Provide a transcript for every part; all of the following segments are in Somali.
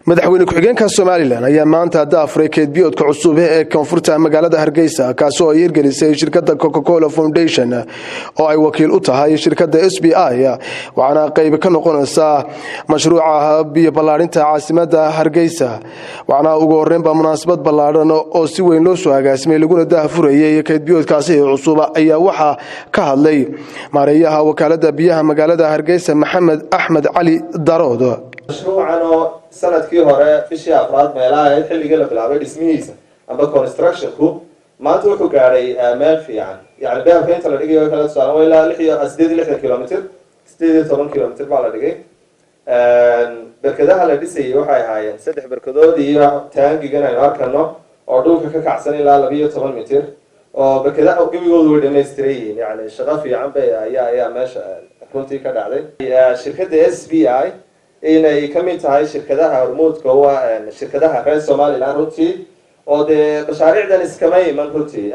madaxweyne ku-xigeenka Soomaaliland ayaa maanta daafray keedbiyoodka cusub ee koonfurta magaalada Hargeysa kaasoo ay hirgelisay shirkadda Coca-Cola Foundation oo ay wakiil u tahay shirkadda SBI waxaana qayb ka noqonaysa mashruuca biyo ballaarinta caasimadda Hargeysa waxaana ugu horeynba munaasabad ballaaran oo si weyn loo soo agaasimay laguna daafurayay keedbiyoodkaasi cusub ayaa waxa ka hadlay maareeyaha wakaaladda biyaha magaalada Hargeysa Maxamed Axmed Cali Darood mashruucan sanadkii hore bishii afraad meelaha xilliga la bilaabay dhismihiisa amba construction-ku maanta wuxuu gaaray meel fiican yani beerka inta la dhigay kala saaran ilaa 8 kilomitir 18 kilomitir baa la dhigay barkadaha la dhisay waxay ahaayeen 3 barkadood iyo taangigan aynu arkano oo dhulka ka kacsan ilaa 12 mitir oo barkadaha gabigoodu way dhameystiran yani shaqo fiican bay ayaa meesha runtii ka dhacday shirkadda SBI inay kamid tahay shirkadaha hormuudka oo shirkadaha reer Soomaaliland runtii oo de mashaariicdan iskama iman runtii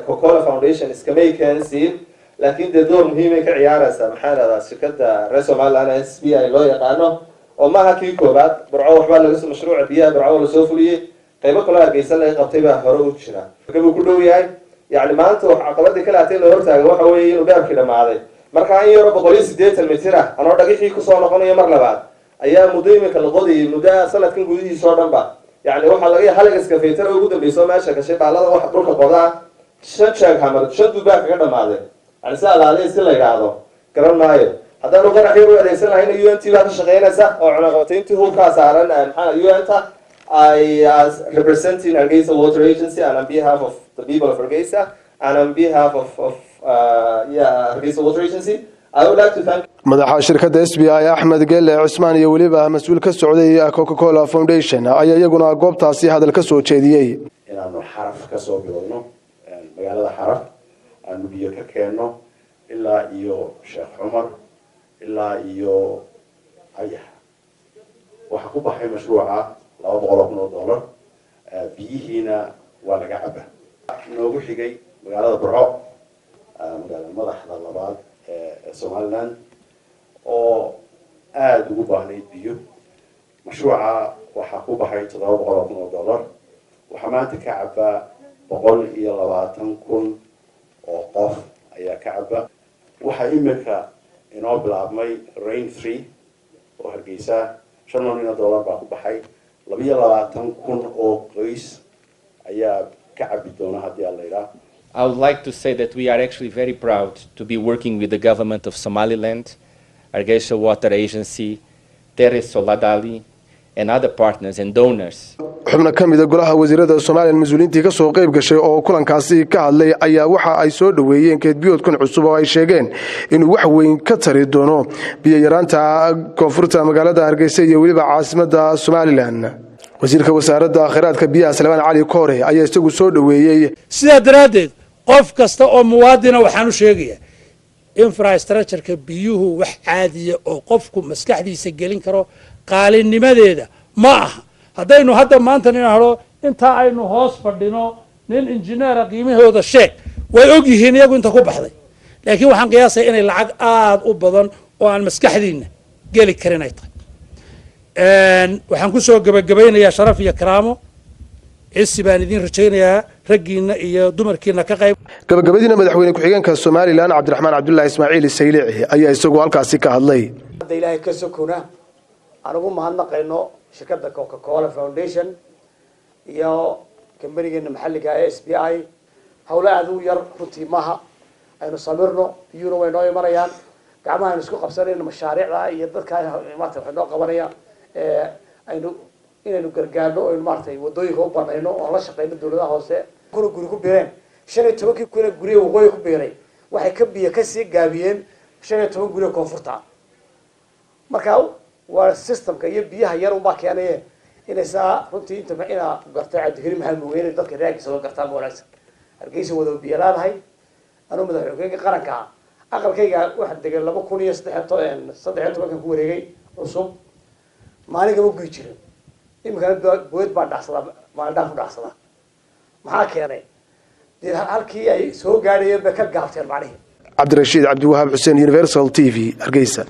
Coca-Cola Foundation iskama keensi laakiin de door muhiim ah ka ciyaaraysa maxaa shirkadda reer Soomaaliland SBI loo yaqaano oo maaha kii koobaad burco waxba laga soo mashruuca biyaha burco la soo fuliyay qaybo kale Hargeysa laga qabtay baa hore u jira gabadhu ku dhow yahay yani maanta wax caqabadii kala atay loo hortaago waxa weeye inuu beerkii dhamaaday marka in yaro 180 mitir ah anoo dhagixii ku soo noqonayo mar labaad ayaa mudooyinka la qoday muddo sanadkan gudihiisa oo dhanba yani waxa laga yahay halaga iska feetar ugu dambeeyay meesha ka shaqaalada wax dhulka qodaa shan hamar shan duubaa kaga dhamaaday yani saalaadii si la yiraahdo garan maayo haddana qarax yar u adeegsan lahayn UNT baa ka shaqeynaysa oo cunaqabatayntii hulka saaran maxaa UNT as representing Hargeysa Water Agency and on behalf of the people of Hargeysa and on behalf of Hargeysa Water Agency I would like to thank madaxa shirkadda SBI Axmed Gelle Cusmaan iyo waliba mas'uul ka socday Coca-Cola Foundation ayaa iyaguna goobtaasi hadal ka soo jeediyay inaanu xaraf ka soo bilowno magaalada xaraf aanu biyo ka keenno ilaa iyo Sheekh Umar ilaa iyo ayax waxa ku baxay mashruuca $200,000 biyihiina waa laga cabaa noogu xigay magaalada Burco magaalada madaxda labaad Somaliland oo aad ugu baahnayd biyo mashruuca waxa ku baxay $700,000 waxa maanta ka cabaa 120,000 oo qof ayaa ka cabaa waxa imika inoo bilaabmay Rain 3 oo Hargeysa $5,000,000 baa ku baxay 22,000 oo qoys ayaa ka cabi doona haddii la yiraahdo. I would like to say that we are actually very proud to be working with the government of Somaliland, Hargeysa Water Agency, Terre Soladali, and other partners and donors. xubno ka mid ah golaha wasiirada Soomaaliland mas'uuliyiintii ka soo qayb gashay oo kulankaasi ka hadlay ayaa waxa ay soo dhaweeyeen keedbiyoodkan cusub oo ay sheegeen in wax weyn ka tari doono biyo yaraanta koonfurta magaalada Hargeysa iyo waliba caasimadda Soomaaliland. wasiirka wasaaradda kheyraadka biyaha Salmaan Cali Koore ayaa isagu soo dhaweeyay sida daraadeed qof kasta oo muwaadin waxaan u sheegayaa infrastructure-ka biyuhu wax caadiya oo qofku maskaxdiisa gelin karo qaalinimadeeda ma aha haddaynu hadda maanta ninaado inta aynu hoos fadhino nin injineer qiimahooda sheeg way og yihiin iyagu inta ku baxday laakiin waxaan qiyaasay inay lacag aad u badan oo aan maskaxdiina geli karin ay tahay waxaan ku soo gabagabeynayaa sharaf iyo karaamo cisi baan idin rajaynayaa raggiina iyo dumarkiina ka qayb gabagabadiina madaxweyne ku-xigeenka Soomaaliland Cabdiraxmaan Cabdullaahi Ismaaciil Saylici ayaa isagu halkaasi ka hadlay ilaahay ka sokona anigu mahadnaqayno shirkadda Coca-Cola Foundation iyo kambanigeenna maxalliga ah SBI hawla aad u yar runtii maaha aynu samirno biyuuna way noo imanayaan gacmaha isku qabsanayno mashaariicda iyo dadka maanta waxay noo qabanayaan inaynu gargaarno oo maartay wadooyinka u banayno oo la shaqeyno dawladaha hoose guri ku beereen 15 kuna guri waqooyi ku beeray waxay ka biyo ka sii gaabiyeen 15 guri koonfurta marka waa systemka iyo biyaha yar uma keenayeen inay saa runtii inta ina gartay cadhiri maxamed weyn dadka raagisa oo gartaan wanaagsan Hargeysa wada biyo laadahay anuu madaxweynaha qaranka aqalkayga waxa degan 2013 ku wareegay cusub maalinka ma guy jirin imika bood baa dhaxsada maalin ku dhaxsada maxaa keenay halkii ay soo gaadhayeen ba ka gaabteen macnaheedu Cabdirashiid Cabdiwahaab Xuseen Universal TV Hargeysa.